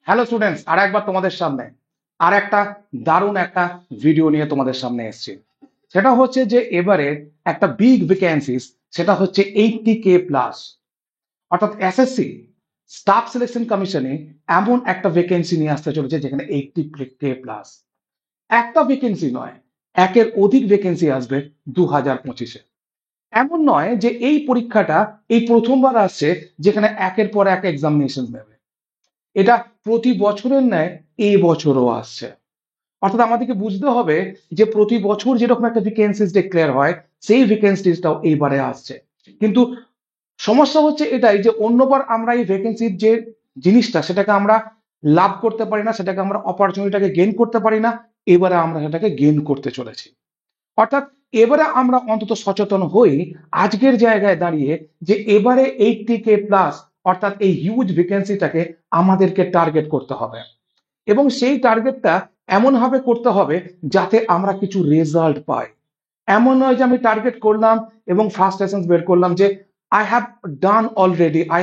Hello students, আর একবার তোমাদের সামনে আর একটা দারুণ একটা ভিডিও নিয়ে তোমাদের সামনে এসেছি। সেটা হচ্ছে যে এবারে একটা বিগ ভ্যাকেন্সিস, সেটা হচ্ছে 80K প্লাস। অর্থাৎ এসএসসি স্টাফ সিলেকশন কমিশনে এমন একটা ভ্যাকেন্সি নিয়ে আসতে চলেছে যেখানে 80K প্লাস। একটা ভ্যাকেন্সি নয়, একের অধিক ভ্যাকেন্সি আসবে 2025-এ। এমন নয় যে এই পরীক্ষাটা এই প্রথমবার আসছে যেখানে একের পর এক এক্সামিনেশন নেবে। এটা প্রতি বছরের ন্যায় এই বছরও আসছে। অর্থাৎ আমাদেরকে বুঝতে হবে যে প্রতি বছর যেরকম একটা ভ্যাকেন্সিস ডিক্লেয়ার হয়, সেই ভ্যাকেন্সিসটাও এইবারে আসছে। কিন্তু সমস্যা হচ্ছে এটাই যে অন্যবার আমরা এই ভ্যাকেন্সির যে জিনিসটা সেটাকে আমরা লাভ করতে পারি না, সেটাকে আমরা অপরচুনিটিটাকে গেইন করতে পারি না। এবারে আমরা সেটাকে গেইন করতে চলেছি। অর্থাৎ এবারে আমরা অন্তত সচেতন হই আজকের জায়গায় দাঁড়িয়ে যে এবারে 80K প্লাস অর্থাৎ এই হিউজ ভ্যাকেন্সিটাকে আমাদেরকে টার্গেট করতে হবে। এবং সেই টার্গেটটা এমন ভাবে করতে হবে যাতে আমরা কিছু রেজাল্ট পাই। এমন নয় যে আমি টার্গেট করলাম এবং ফার্স্ট এসেন্স বের করলাম যে I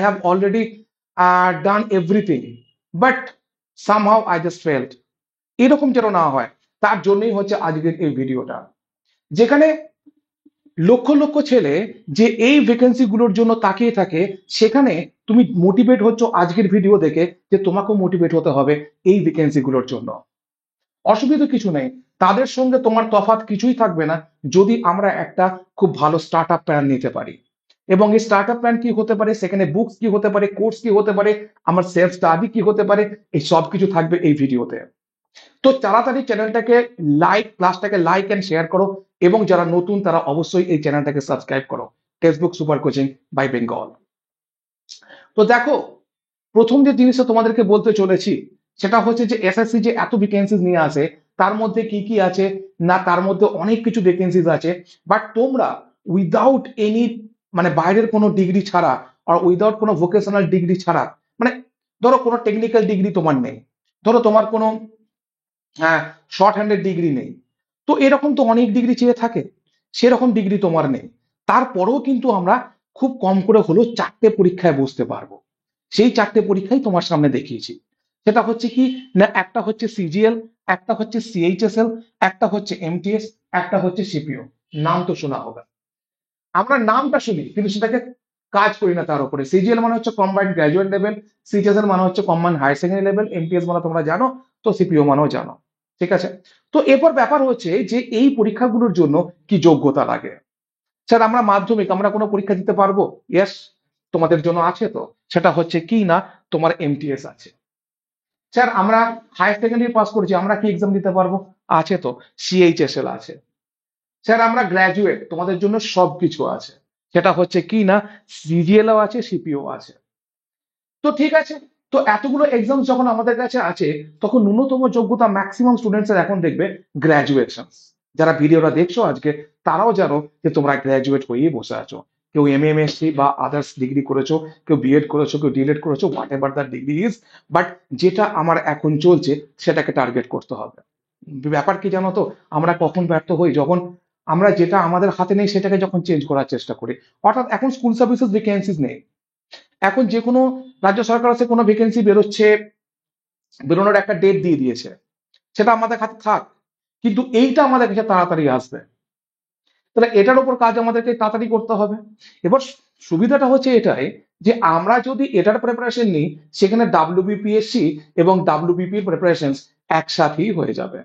have already done everything, but somehow I just failed. এরকম যেন না হয়, তার জন্যই হচ্ছে আজকের এই ভিডিওটা, যেখানে লক্ষ লক্ষ ছেলে যে এই ভ্যাকেন্সি গুলোর জন্য তাকিয়ে থাকে, সেখানে তুমি মোটিভেট হচ্ছ আজকের ভিডিও দেখে যে তোমাকেও মোটিভেট হতে হবে এই ভ্যাকেন্সি গুলোর জন্য। অসুবিধা কিছু নেই, তাদের সঙ্গে তোমার তফাৎ কিছুই থাকবে না যদি আমরা একটা খুব ভালো স্টার্ট আপ প্ল্যান নিতে পারি। এবং এই স্টার্ট আপ প্ল্যান কি হতে পারে, সেখানে বুকস কি হতে পারে, কোর্স কি হতে পারে, আমার সেলফ স্টাডি কি হতে পারে, এই সব কিছু থাকবে এই ভিডিওতে। তো তাড়াতাড়ি চ্যানেলটাকে ক্লাসটাকে লাইক এন্ড শেয়ার করো, এবং যারা নতুন তারা অবশ্যই এই চ্যানেলটাকে সাবস্ক্রাইব করো, textbook super coaching by Bengal. তো দেখো, প্রথম যে জিনিসটা তোমাদেরকে বলতে চলেছি সেটা হচ্ছে যে এসএসসি যে এত ভ্যাকেন্সিজ নিয়ে আসে, তার মধ্যে কি কি আছে না, তার মধ্যে অনেক কিছু ভ্যাকেন্সিজ আছে। বাট তোমরা উইদাউট এনি, মানে বাইরের কোনো ডিগ্রি ছাড়া আর উইদাউট কোনো ভোকেশনাল ডিগ্রি ছাড়া, মানে ধরো কোনো টেকনিক্যাল ডিগ্রি তোমার নেই, ধরো তোমার কোনো শর্ট হ্যান্ডেড ডিগ্রি নেই, তো এরকম তো অনেক ডিগ্রি চেয়ে থাকে, সেরকম ডিগ্রি তোমার নেই, তারপরেও কিন্তু আমরা খুব কম করে হলেও চারটে পরীক্ষায় বসতে পারবো। সেই চারটে পরীক্ষাই তোমার সামনে দেখিয়েছি। সেটা হচ্ছে কি না, একটা হচ্ছে সিজিএল, একটা হচ্ছে সিএইচএসএল, একটা হচ্ছে এমটিএস, একটা হচ্ছে সিপিও। নাম তো শোনা হবে, আমরা নামটা শুনি কিন্তু সেটাকে কাজ করি না তার উপরে। সিজিএল মানে হচ্ছে কম্বাইন্ড গ্রাজুয়েট লেভেল, সিএইচএসএল মানে হচ্ছে combined higher secondary level, MTS মানে তোমরা জানো, তো সিপিও মানেও জানো। ঠিক আছে, তো এরপর ব্যাপার হচ্ছে যে এই পরীক্ষাগুলোর জন্য কি যোগ্যতা লাগে। স্যার আমরা মাধ্যমিক, আমরা কোনো পরীক্ষা দিতে পারবো? ইয়েস, তোমাদের জন্য আছে। তো সেটা হচ্ছে কি না, তোমার এমটিএস আছে। স্যার আমরা হায়ার সেকেন্ডারি পাস করেছি, আমরা কি এক্সাম দিতে পারবো? আছে। তো সিএইচএসএল আছে। স্যার আমরা গ্র্যাজুয়েট, তোমাদের জন্য সবকিছু আছে। সেটা হচ্ছে কি না, সিজিএলও আছে, সিপিও আছে। তো ঠিক আছে, তো এতগুলো এক্সাম যখন আমাদের কাছে আছে, তখন ন্যূনতম যোগ্যতা ম্যাক্সিমাম স্টুডেন্টসের এখন দেখবে গ্র্যাজুয়েশন। যারা ভিডিওটা দেখছো আজকে, তারাও জানো যে তোমরা গ্র্যাজুয়েট হয়েই বসে আছো। কেউ এমএমএসসি বা আদার্স ডিগ্রি করেছো, কেউ বিএড করেছো, কেউ ডিএলএড করেছো, what ever the degree is. But যেটা আমার এখন চলছে সেটাকে টার্গেট করতে হবে। ব্যাপার কি জানো তো, আমরা কখন ব্যর্থ হই, যখন আমরা যেটা আমাদের হাতে নেই সেটাকে যখন চেঞ্জ করার চেষ্টা করি। অর্থাৎ এখন স্কুল সার্ভিসেস ভ্যাকেন্সিস নেই, এখন যে কোনো রাজ্য সরকার আছে, কোনো ভ্যাকেন্সি বেরোচ্ছে, বেরোনোর একটা ডেট দিয়ে দিয়েছে, সেটা আমাদের হাতে থাক, কিন্তু এইটা আমাদের কাছে তাড়াতাড়ি আসবে। তাহলে এটার উপর কাজ আমাদেরকে তাড়াতাড়ি করতে হবে। এবার সুবিধাটা হচ্ছে এটাই যে আমরা যদি এটার প্রিপারেশন নিই, সেখানে ডাব্লিউবিপিএসসি এবং ডাব্লিউবিপির প্রিপারেশন একসাথেই হয়ে যাবে।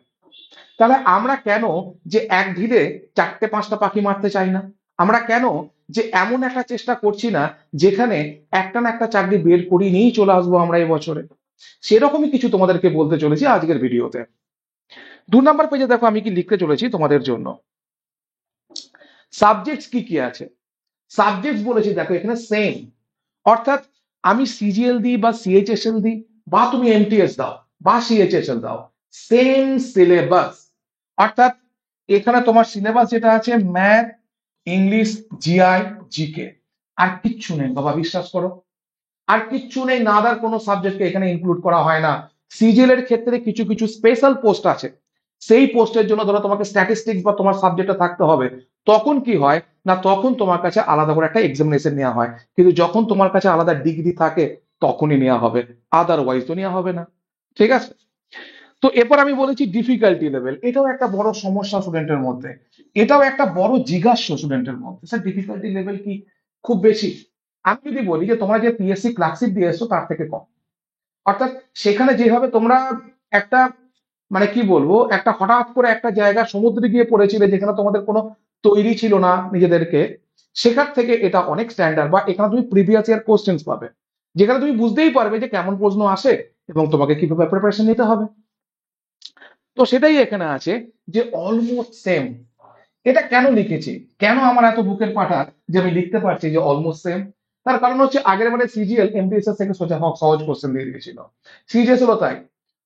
তাহলে আমরা কেন যে এক ঢিলে চারটে পাঁচটা পাখি মারতে চাই না, আমরা কেন যে এমন একটা চেষ্টা করছি না যেখানে একটা না একটা চাকরি বের করিয়ে নিয়েই চলে আসবো আমরা এই বছরে। সেরকমই কিছু তোমাদেরকে বলতে চলেছি আজকের ভিডিওতে। 2 নম্বর পেজে দেখো আমি কি লিখতে চলেছি তোমাদের জন্য। সাবজেক্টস কি কি আছে, সাবজেক্টস বলেছি দেখো এখানে সেম। অর্থাৎ আমি সিজিএল দিই বা সিএইচএসএল দিই, বা তুমি এমটিএস দাও বা সিএইচএসএল দাও, সেম সিলেবাস। অর্থাৎ এখানে তোমার সিলেবাস যেটা আছে ম্যাথ, ইংলিশ, জিআই, জিকে, আর কিচ্ছু নেই বাবা, বিশ্বাস করো। আর কিচ্ছু নেই, না আদার কোনো সাবজেক্টকে এখানে ইনক্লুড করা হয় না। সিজিএল এর ক্ষেত্রে কিছু কিছু স্পেশাল পোস্ট আছে, সেই পোস্টের জন্য ধরো তোমাকে স্ট্যাটিস্টিক্স বা তোমার সাবজেক্টে থাকতে হবে। তখন কি হয় না, তখন তোমার কাছে আলাদা করে একটা এক্সামিনেশন নেওয়া হয়, কিন্তু যখন তোমার কাছে আলাদা ডিগ্রি থাকে তখনই নেওয়া হবে, আদারওয়াইজ তো নেওয়া হবে না। ঠিক আছে। তো এরপর আমি বলেছি ডিফিকাল্টি লেভেল, এটাও একটা বড় সমস্যা স্টুডেন্টের মধ্যে, এটাও একটা বড় জিজ্ঞাসা স্টুডেন্টের মধ্যে, স্যার ডিফিকাল্টি লেভেল কি খুব বেশি? আমি যদি বলি যে তোমরা যে পিএসসি ক্লাসিক দিয়ে এসছো তার থেকে কম, অর্থাৎ সেখানে যেভাবে তোমরা একটা মানে কি বলবো একটা হঠাৎ করে একটা জায়গা সমুদ্রে গিয়ে পড়েছিলে যেখানে তোমাদের কোনো তৈরি ছিল না নিজেদেরকে, সেখান থেকে এটা অনেক স্ট্যান্ডার্ড, বা এখানে তুমি প্রিভিয়াস ইয়ার কোশ্চেন্স পাবে যেখানে তুমি বুঝতেই পারবে যে কেমন প্রশ্ন আসে এবং তোমাকে কিভাবে প্রিপারেশন নিতে হবে। তো সেটাই এখানে আছে যে অলমোস্ট সেম। এটা কেন লিখেছি, কেন আমার এত বুকের পাটা যে আমি লিখতে পারছি যে অলমোস্ট সেম? তার কারণ হচ্ছে আগের বারে সিজিএল এমপিএসএস থেকে সোজা সহজ কোশ্চেন দিয়ে দিয়েছিল, সিজিএস হলো তাই।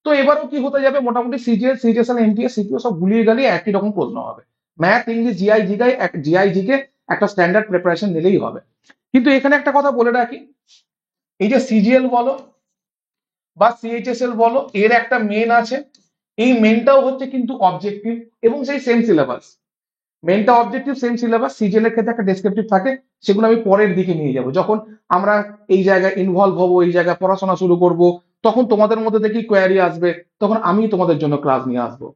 তো এবারও কি হতে যাবে, মোটামুটি সিজিএল সিজিএস আর এমপিএস সিপিও সব গুলিয়ে গালিয়ে একই রকম প্রশ্ন হবে। ম্যাথ ইংলিশ জিআই জিগাই জিআই জিকে একটা স্ট্যান্ডার্ড প্রিপারেশন নিলেই হবে। কিন্তু এখানে একটা কথা বলে রাখি, এই যে সিজিএল বলো বা সিএইচএসএল বলো, এর একটা মেন আছে, এই মেনটাও হচ্ছে কিন্তু অবজেক্টিভ এবং সেই সেম সিলেবাস। মেনটা অবজেক্টিভ সেম সিলেবাস, সিজিএল এর ক্ষেত্রে একটা ডেসক্রিপটিভ থাকে, সেগুলো আমি পরের দিকে নিয়ে যাব, যখন আমরা এই জায়গায় ইনভলভ হবো, এই জায়গায় পড়াশোনা শুরু করব, তখন তোমাদের মধ্যে দেখি কোয়ারি আসবে, তখন আমি তোমাদের জন্য ক্লাস নিয়ে আসবো।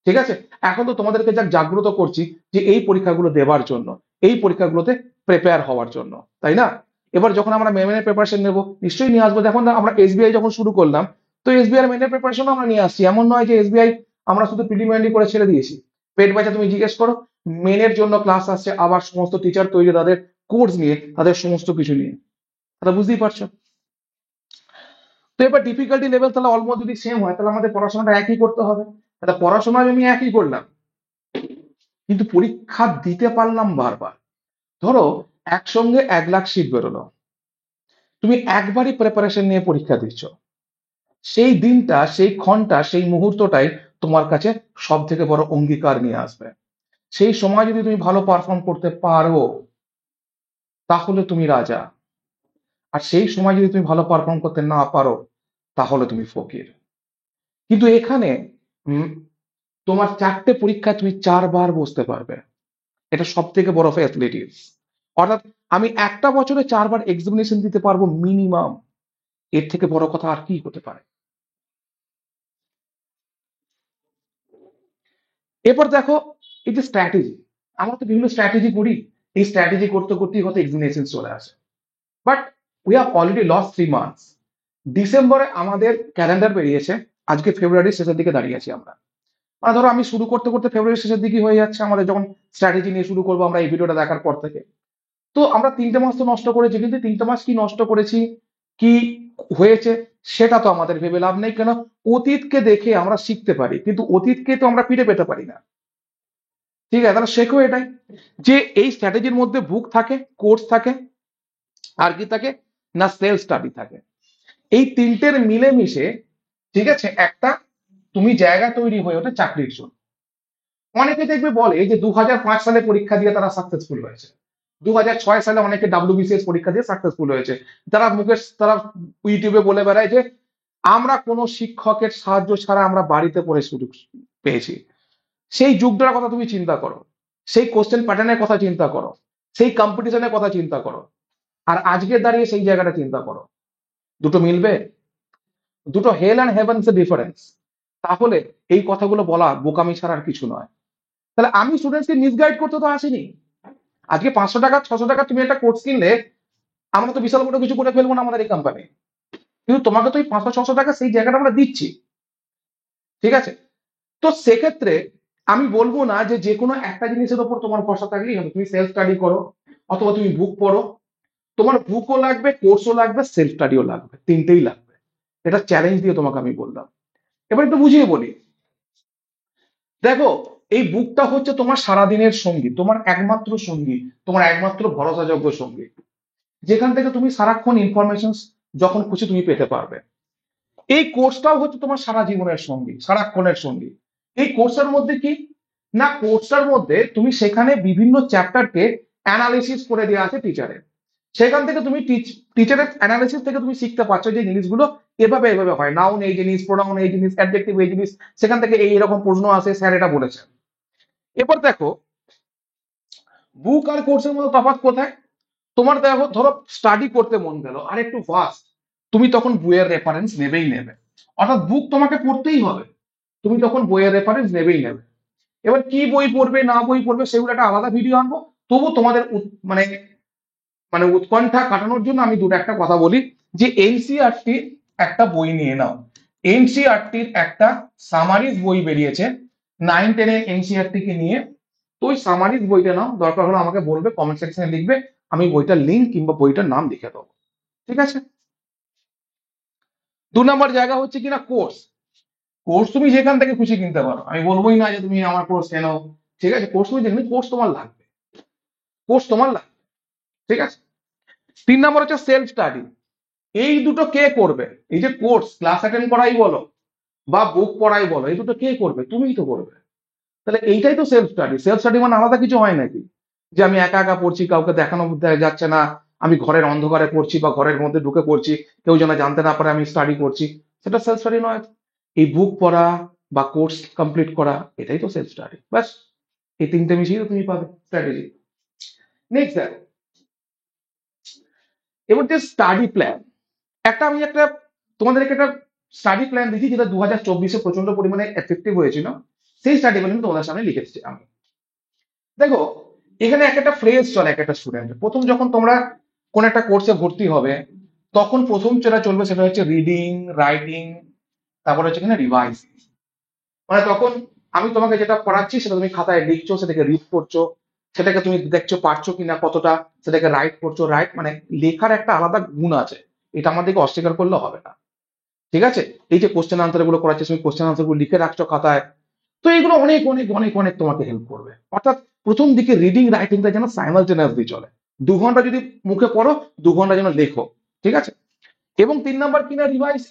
ঠিক আছে, এখন তো তোমাদেরকে যা জাগ্রত করছি যে এই পরীক্ষাগুলো দেওয়ার জন্য, এই পরীক্ষাগুলোতে প্রিপেয়ার হওয়ার জন্য, তাই না? এবার যখন আমরা মেনের প্রিপারেশন নেব নিশ্চয়ই নিয়ে আসবো। দেখুন না, আমরা এসবিআই যখন শুরু করলাম, তো এসবিআই মেনের প্রিপারেশন আমরা নিয়ে আসছি, এমন নয় যে এসবিআই আমরা শুধু প্রিলিমিনারি করে ছেড়ে দিয়েছি। পেট বাঁচা তুমি জিজ্ঞেস করো, মেনের জন্য ক্লাস আসছে, আবার সমস্ত টিচার তৈরি তাদের কোর্স নিয়ে, তাদের সমস্ত কিছু নিয়ে, তাহলে বুঝতেই পারছো। তো এবার ডিফিকাল্টি লেভেল তাহলে অলমোস্ট যদি সেম হয়, তাহলে আমাদের পড়াশোনাটা একই করতে হবে। তাহলে পড়াশোনা আমি একই করলাম, কিন্তু পরীক্ষা দিতে পারলাম বারবার। ধরো একসঙ্গে 1 লাখ সিট বেরোলো, তুমি একবারই প্রিপারেশন নিয়ে পরীক্ষা দিচ্ছ, সেই দিনটা সেই ক্ষণটা সেই মুহূর্তটাই তোমার কাছে সব থেকে বড় অঙ্গীকার নিয়ে আসবে। সেই সময় যদি তুমি ভালো পারফর্ম করতে পারো তাহলে তুমি রাজা, আর সেই সময় যদি তুমি ভালো পারফর্ম করতে না পারো তাহলে তুমি ফকির। কিন্তু এখানে উম, তোমার 4টে পরীক্ষা তুমি 4বার বসতে পারবে, এটা সব থেকে বড় ফ্যাসিলিটিস। অর্থাৎ আমি একটা বছরে 4বার এক্সামিনেশন দিতে পারবো মিনিমাম, এর থেকে বড় কথা আর কি হতে পারে? এরপর দেখো, এই যে স্ট্র্যাটেজি, আমরা তো বিভিন্ন স্ট্র্যাটেজি করি, এই স্ট্র্যাটেজি করতে করতেই হয়তো এক্সামিনেশন চলে আসে, but we have already lost 3 months. ডিসেম্বরে আমাদের ক্যালেন্ডার বেরিয়েছে, আজকে ফেব্রুয়ারির শেষের দিকে দাঁড়িয়ে আছি আমরা। মানে ধরো আমি শুরু করতে করতে ফেব্রুয়ারির শেষের দিকে হয়ে যাচ্ছে আমাদের, যখন স্ট্র্যাটেজি নিয়ে শুরু করবো আমরা এই ভিডিওটা দেখার পর থেকে। তো আমরা 3টে মাস তো নষ্ট করেছি, কিন্তু 3টে মাস কি নষ্ট করেছি, কি হয়েছে সেটা তো আমাদের ভেবে লাভ নেই। কেন, অতীতকে দেখে আমরা শিখতে পারি, কিন্তু অতীতকে তো আমরা ফিরে পেতে পারি না। ঠিক আছে, তাহলে শেখো এটাই, যে এই স্ট্র্যাটেজির মধ্যে বুক থাকে, কোর্স থাকে, আর কি থাকে না সেলফ স্টাডি থাকে। এই তিনটের মিলেমিশে, ঠিক আছে, একটা তুমি জায়গা তৈরি হয়ে ওঠে চাকরির জন্য। অনেকে দেখবে বলে যে 2005 সালে পরীক্ষা দিয়ে তারা সাকসেসফুল হয়েছে, 2006 সালে অনেকে ডাব্লিউবিসিএস পরীক্ষা দিয়ে সাকসেসফুল হয়েছে। তারা ইউটিউবে বলে বেড়ায় যে আমরা কোনো শিক্ষকের সাহায্য ছাড়া আমরা বাড়িতে পড়ে সুযোগ পেয়েছি। সেই যুগটার কথা তুমি চিন্তা করো, সেই কোশ্চেন প্যাটার্নের কথা চিন্তা করো, সেই কম্পিটিশনের কথা চিন্তা করো, আর আজকে দাঁড়িয়ে সেই জায়গাটা চিন্তা করো, দুটো মিলবে? দুটো হেল অ্যান্ড হেভেন্স এর ডিফারেন্স। তাহলে এই কথাগুলো বলা বোকামি ছাড়ার কিছু নয়। তাহলে আমি স্টুডেন্টসকে মিসগাইড করতে তো আসিনি। আজকে 500 টাকা 600 টাকা তুমি একটা কোর্স কিনলে আমরা তো বিশাল বড় কিছু করে ফেলবো না আমাদের এই কোম্পানি, কিন্তু তোমাকে তো এই 500 600 টাকা সেই জায়গাটা আমরা দিচ্ছি। ঠিক আছে, তো সেক্ষেত্রে আমি বলবো না যে যে কোনো একটা জিনিসের উপর তোমার ভরসা থাকলেই হবে, তুমি সেলফ স্টাডি করো অথবা তুমি বুক পড়ো। তোমার বুকও লাগবে, কোর্সও লাগবে, সেলফ স্টাডিও লাগবে, তিনটেই লাগবে। এটা চ্যালেঞ্জ দিয়ে তোমাকে আমি বললাম। এবার একটু বুঝিয়ে বলি। দেখো, এই বুকটা হচ্ছে তোমার সারাদিনের সঙ্গী, তোমার একমাত্র সঙ্গী, তোমার একমাত্র ভরসাযোগ্য সঙ্গী, যেখান থেকে তুমি সারাক্ষণ ইনফরমেশন যখন খুশি তুমি পেতে পারবে। এই কোর্সটাও হচ্ছে তোমার সারা জীবনের সঙ্গী, সারাক্ষণের সঙ্গী। এই কোর্সের মধ্যে কি না, কোর্সটার মধ্যে তুমি সেখানে বিভিন্ন চ্যাপ্টারকে অ্যানালিসিস করে দেওয়া আছে টিচারের, সেখান থেকে তুমি টিচারের অ্যানালিসিস থেকে তুমি শিখতে পারছো যে জিনিসগুলো এভাবে এভাবে হয়, নাউন এই জিনিস, প্রোনাউন এই জিনিস, অ্যাডজেক্টিভ এই জিনিস, সেখান থেকে এই এরকম প্রশ্ন আসে, স্যার এটা বলেছেন। এবার দেখো, বুক আর কোর্সের মধ্যে তফাৎ কোথায়? তোমার দেখো, ধরো স্টাডি করতে মন গেল আর একটু ফাস্ট, তুমি তখন বইয়ের রেফারেন্স নেবেই নেবে। অর্থাৎ বুক তোমাকে পড়তেই হবে, তুমি তখন বইয়ের রেফারেন্স নেবেই নেবে। এবার কি বই পড়বে না বই পড়বে সেগুলো একটা আলাদা ভিডিও আনবো। তবু তোমাদের মানে মানে উৎকণ্ঠা কাটানোর জন্য আমি দুটো একটা কথা বলি, যে এনসিইআরটির একটা বই নিয়ে নাও। এনসিইআরটির একটা সামারিজ বই বেরিয়েছে 9-10 এর এনসিইআরটি কে নিয়ে। তো ওই সামারিজ বইটা নাও, দরকার হলে আমাকে বলবে, কমেন্ট সেকশনে লিখবে, আমি বইটার লিঙ্ক কিংবা বইটার নাম লিখে দেবো। ঠিক আছে। 2 নম্বর জায়গা হচ্ছে কিনা কোর্স। কোর্স তুমি যেখান থেকে খুশি কিনতে পারো, আমি বলবোই না যে তুমি আমার কোর্স কেনো। ঠিক আছে, কোর্স তুমি যেখানে, কোর্স তোমার লাগবে, কোর্স তোমার লাগবে। ঠিক আছে। 3 নম্বর হচ্ছে সেলফ স্টাডি। এই দুটো কে করবে? এই যে কোর্স ক্লাস অ্যাটেন্ড করাই বলো বা বুক পড়াই বলো, এই দুটো কে করবে? তুমিই তো করবে। তাহলে এইটাই তো সেলফ স্টাডি। সেলফ স্টাডি মানে আলাদা কিছু হয় নাকি, যে আমি একা একা পড়ছি, কাউকে দেখানো যাচ্ছে না, আমি ঘরের অন্ধকারে পড়ছি বা ঘরের মধ্যে ঢুকে পড়ছি, কেউ যেন জানতে না পারে আমি স্টাডি করছি, সেটা সেলফ স্টাডি নয়। এই বুক পড়া বা কোর্স কমপ্লিট করা, এটাই তো সেলফ স্টাডি। ব্যাস, এই তিনটে মিশিয়ে তো তুমি পাবে স্ট্র্যাটেজি। নেক্সট দেখো, এবার যে স্টাডি প্ল্যান, আমি একটা তোমাদেরকে একটা স্টাডি প্ল্যান দিচ্ছি, যেটা 2024-এ প্রচন্ড পরিমাণে এফেক্টিভ হয়েছিল। সেই স্টাডি প্ল্যান তোমাদের সামনে লিখেছি আমি। দেখো, এখানে এক একটা ফ্রেজ চলে এক একটা স্টুডেন্ট, প্রথম যখন তোমরা কোন একটা কোর্সে ভর্তি হবে, তখন প্রথম যেটা চলবে সেটা হচ্ছে রিডিং, রাইটিং, তারপর হচ্ছে কিনা রিভাইজিং। মানে তখন আমি তোমাকে যেটা পড়াচ্ছি সেটা তুমি খাতায় লিখছো, সেটাকে রিড করছো, সেটাকে তুমি দেখছো পারছো কিনা কতটা, সেটাকে রাইট করছো। রাইট মানে লেখার একটা আলাদা গুণ আছে, এটা আমাদেরকে অস্বীকার করলে হবে না। ঠিক আছে। এই যে কোশ্চেন আনসার গুলো করাচ্ছে, তুমি কোশ্চেন আনসার গুলো লিখে রাখছো খাতায়, তো এগুলো অনেক অনেক অনেক অনেক তোমাকে হেল্প করবে। অর্থাৎ প্রথম দিকে রিডিং রাইটিংটা যেন সাইমালটেনিয়াসলি চলে। 2 ঘন্টা যদি মুখে পড়ো, 2 ঘন্টা যেন লেখো। ঠিক আছে। এবং 3 নম্বর কিনা রিভাইজ।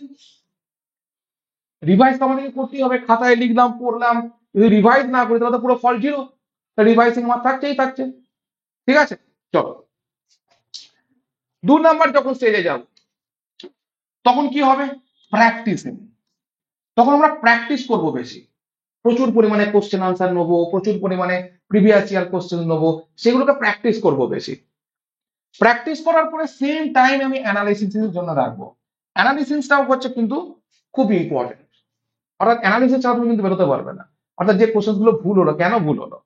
রিভাইজ তো আমাদেরকে করতেই হবে, খাতায় লিখলাম পড়লাম, যদি রিভাইজ না করি তাহলে তো পুরো ফল জিরো। রিভাইসিং আমার থাকছেই থাকছে। ঠিক আছে। চলো, 2 নম্বর যখন স্টেজে যাবো, তখন কি হবে? প্র্যাকটিসিং। তখন আমরা প্র্যাকটিস করব বেশি, প্রচুর পরিমাণে কোশ্চেন আনসার নেবো, প্রচুর পরিমাণে প্রিভিয়াস ইয়ার কোশ্চেন নেবো, সেগুলোকে প্র্যাকটিস করব বেশি। প্র্যাকটিস করার পরে সেম টাইম আমি অ্যানালিসিস এর জন্য রাখবো। অ্যানালিসিসটাও হচ্ছে কিন্তু খুব ইম্পর্টেন্ট। অর্থাৎ অ্যানালিসিস ছাড়া তুমি কিন্তু বেরোতে পারবে না। অর্থাৎ যে কোশ্চেন গুলো ভুল হলো, কেন ভুল হলো,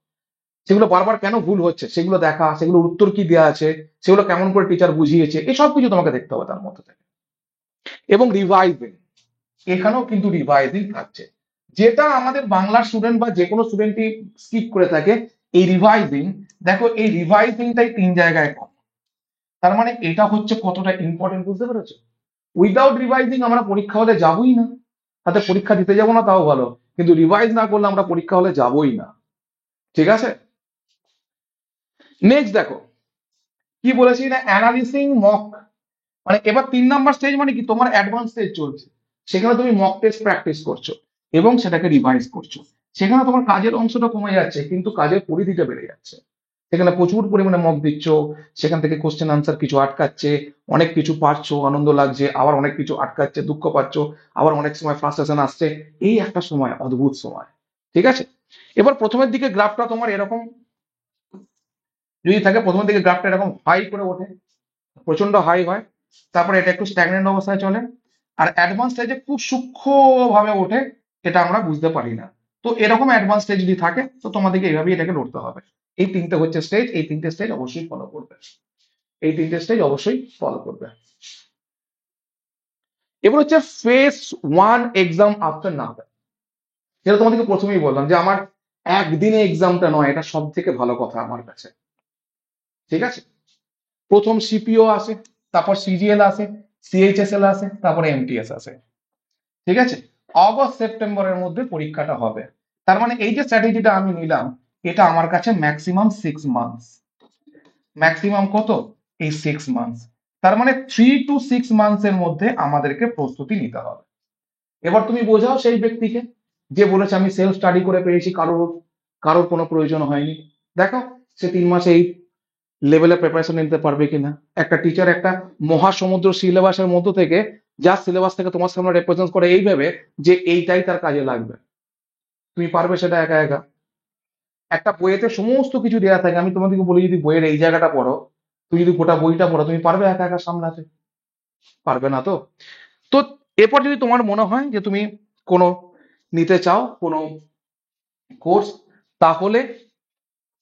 সেগুলো বারবার কেন ভুল হচ্ছে সেগুলো দেখা, সেগুলোর উত্তর কি দেওয়া আছে, সেগুলো কেমন করে টিচার বুঝিয়েছে, এই সব কিছু তোমাকে দেখতে হবে তার মধ্যে থেকে। এবং রিভাইজিং, এখানেও কিন্তু রিভাইজিং থাকছে, যেটা আমাদের বাংলার স্টুডেন্ট বা যে কোনো স্টুডেন্টই স্কিপ করে থাকে। এই রিভাইজিং, দেখো এই রিভাইজিংটাই 3 জায়গায় কম। তার মানে এটা হচ্ছে কতটা ইম্পর্টেন্ট, বুঝতে পেরেছো? উইদাউট রিভাইজিং আমরা পরীক্ষা হলে যাবোই না। তাতে পরীক্ষা দিতে যাবো না তাও ভালো, কিন্তু রিভাইজ না করলে আমরা পরীক্ষা হলে যাবোই না। ঠিক আছে। নেক্সট দেখো, কি বলেছি না, অ্যানালিসিং মক। মানে এবার 3 নম্বর স্টেজ মানে কি, তোমার অ্যাডভান্স স্টেজ চলছে, সেখানে তুমি মক টেস্ট প্র্যাকটিস করছো এবং সেটাকে রিভাইজ করছো। সেখানে তোমার কাজের অংশটা কমে যাচ্ছে কিন্তু কাজের পরিধিটা বেড়ে যাচ্ছে। সেখানে প্রচুর পরিমাণে মক দিচ্ছ, সেখান থেকে কোশ্চেন আনসার কিছু আটকাচ্ছে, অনেক কিছু পারছো, আনন্দ লাগছে, আবার অনেক কিছু আটকাচ্ছে, দুঃখ পাচ্ছ, আবার অনেক সময় ফ্রাস্ট্রেশন আসছে। এই একটা সময়, অদ্ভুত সময়। ঠিক আছে। এবার প্রথমের দিকে গ্রাফটা তোমার এরকম যদি থাকে, প্রথমের দিকে গ্রাফটা এরকম হাই করে ওঠে, প্রচন্ড হাই হয়, তারপরে এটা একটু স্ট্যাগনেন্ট অবস্থায় চলে, আর অ্যাডভান্স স্টেজে খুব সূক্ষ্ম ভাবে ওঠে, এটা আমরা বুঝতে পারি না। তো এরকম অ্যাডভান্স স্টেজ যদি থাকে তো তোমাদেরকে এইভাবেই এটাকে লড়তে হবে। এই 3টে হচ্ছে স্টেজ, এই 3টে স্টেজ অবশ্যই ফলো করবে, এই 3টে স্টেজ অবশ্যই ফলো করবে। এবার হচ্ছে ফেস 1 এক্সাম আফটার নাম। যেটা তোমাদেরকে প্রথমেই বললাম যে আমার একদিনে এক্সামটা নয়, এটা সব থেকে ভালো কথা আমার কাছে। ঠিক আছে। প্রথম সিপিও আসে, তারপর সিজিএল আসে, সিএইচএসএল আসে, তারপরে এমটিএস আসে। ঠিক আছে। অগস্ট সেপ্টেম্বরের মধ্যে পরীক্ষাটা হবে। তার মানে এই যে স্ট্র্যাটেজিটা আমি নিলাম, এটা আমার কাছে ম্যাক্সিমাম 6 মান্থস। ম্যাক্সিমাম কত? এই 6 মান্থস। তার মানে 3 to 6 মান্থস এর মধ্যে আমাদেরকে প্রস্তুতি নিতে হবে। এবার তুমি বোঝাও সেই ব্যক্তিকে যে বলেছে আমি সেলফ স্টাডি করে পেয়েছি, কারোর কারোর কোনো প্রয়োজন হয়নি। দেখো সে 3 মাসে এই লেভেলের প্রিপারেশন নিতে পারবে কিনা। একটা টিচার একটা মহাসমুদ্র সিলেবাসের মধ্য থেকে, যা সিলেবাস থেকে তোমার সামনে রেপ্রেজেন্ট করে এইভাবে যে এইটাই তার কাজে লাগবে, তুমি পারবে সেটা একা একা? একটা বইয়েতে সমস্ত কিছু দেওয়া থাকে, আমি তোমাদেরকে বলি যদি বইয়ের এই জায়গাটা পড়ো, তুমি যদি গোটা বইটা পড়ো, তুমি পারবে একা একা সামলাতে? পারবে না তো। তো এরপর যদি তোমার মনে হয় যে তুমি কোনো নিতে চাও কোনো কোর্স, তাহলে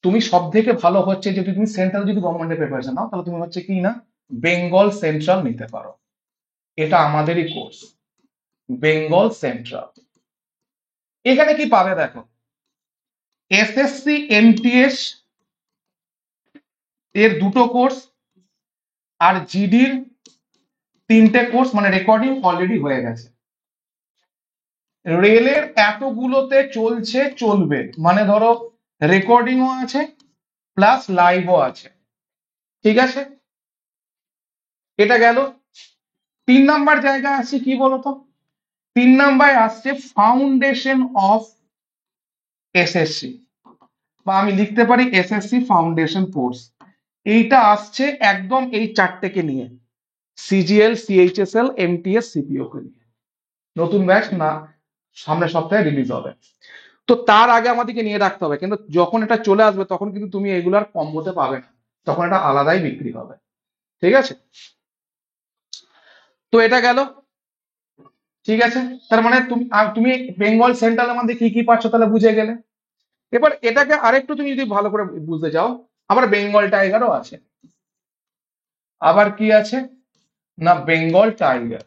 তুমি সব থেকে ভালো হচ্ছে যদি তুমি সেন্ট্রাল যদি গভর্নমেন্টের প্রিপারেশন নাও, তাহলে তুমি হচ্ছে কি না বেঙ্গল সেন্ট্রাল নিতে পারো। এটা আমাদেরই কোর্স, বেঙ্গল সেন্ট্রাল। এখানে কি পাবে দেখো, এসএসসি এমটিএস এর দুটো কোর্স, আর জিডির তিনটে কোর্স, মানে রেকর্ডিং অলরেডি হয়ে গেছে। রেলের এতগুলোতে চলছে, চলবে, মানে ধরো রেকর্ডিংও আছে প্লাস লাইভও আছে, ঠিক আছে। এটা গেল। 3 নাম্বার জায়গা আছে কি বলতো, 3 নাম্বারে আসছে ফাউন্ডেশন অফ এসএসসি, বা আমি লিখতে পারি এসএসসি ফাউন্ডেশন কোর্স। এইটা আসছে একদম এই চারটেকে নিয়ে, সিজিএল, সিএইচএসএল, এমটিএস, সিপিও কে নিয়ে। নতুন ব্যাচ না সামনের সপ্তাহে রিলিজ হবে। তো তার আগে আমাদেরকে নিয়ে রাখতে হবে, কিন্তু যখন এটা চলে আসবে তখন কিন্তু তুমি এগুলার কম্বোতে পাবে না, তখন এটা আলাদাই বিক্রি হবে, ঠিক আছে। তো এটা গেল, ঠিক আছে। তার মানে তুমি বেঙ্গল সেন্ট্রালের মধ্যে কি কি পাচ্ছ তাহলে বুঝে গেলে। এবার এটাকে আরেকটু তুমি যদি ভালো করে বুঝতে চাও, আবার বেঙ্গল টাইগারও আছে। আবার কি আছে না, বেঙ্গল টাইগার।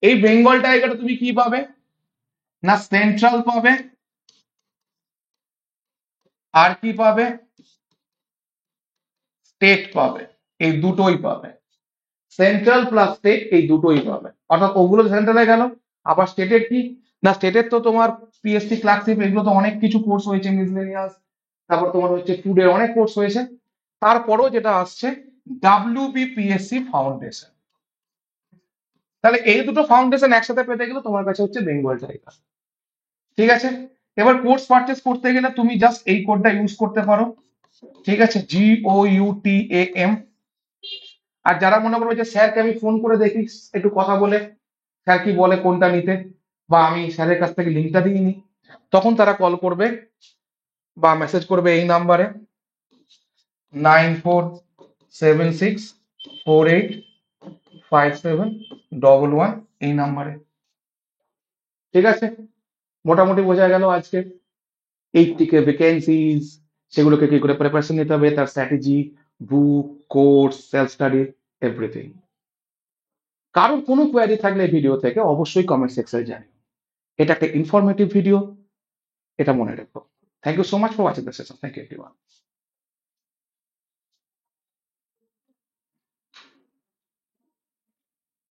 এই বেঙ্গল টাইগারে তুমি কি পাবে না, সেন্ট্রাল পাবে, আর কি পাবে, স্টেট পাবে। এই দুটোই পাবে, সেন্ট্রাল প্লাস স্টেট, এই দুটোই পাবে। অর্থাৎ ওগুলো সেন্ট্রালে গেল। আবার স্টেটের কি না, স্টেটের তো তোমার পিএসসি ক্লার্কশিপ, এগুলো তো অনেক কিছু কোর্স হয়েছে, মিসলেনিয়াস, তারপর তোমার হচ্ছে ফুডের অনেক কোর্স হয়েছে। তারপরও যেটা আসছে ডাব্লিউবিপিএসসি ফাউন্ডেশন। তাহলে এই দুটো ফাউন্ডেশন একসাথে পেতে গেলে তোমার কাছে হচ্ছে বেঙ্গল টাইগার, ঠিক আছে। এবার কোর্স পারচেস করতে গেলে তুমি জাস্ট এই কোডটা ইউজ করতে পারো, ঠিক আছে, GOUTAM। আর যারা মনে করবে যে স্যারকে আমি ফোন করে দেখি, একটু কথা বলে স্যার কি বলে কোনটা নিতে, বা আমি স্যারের কাছ থেকে লিঙ্কটা দিয়ে নিই, তখন তারা কল করবে বা মেসেজ করবে এই নাম্বারে 9476485711, এই নাম্বারে, ঠিক আছে। মোটামুটি বোঝা গেল আজকে 8টিকে ভ্যাকেন্সিজ, সেগুলোকে কি করে প্রিপারেশন নিতে হবে, তার স্ট্র্যাটেজি, বুক, কোর্স, সেলফ স্টাডি, এভরিথিং। কারোর কোনো কোয়ারি থাকলে ভিডিও থেকে অবশ্যই কমেন্ট সেকশনে জানিও। এটা একটা ইনফরমেটিভ ভিডিও, এটা মনে রাখো। Thank you so much for watching the session. Thank you everyone.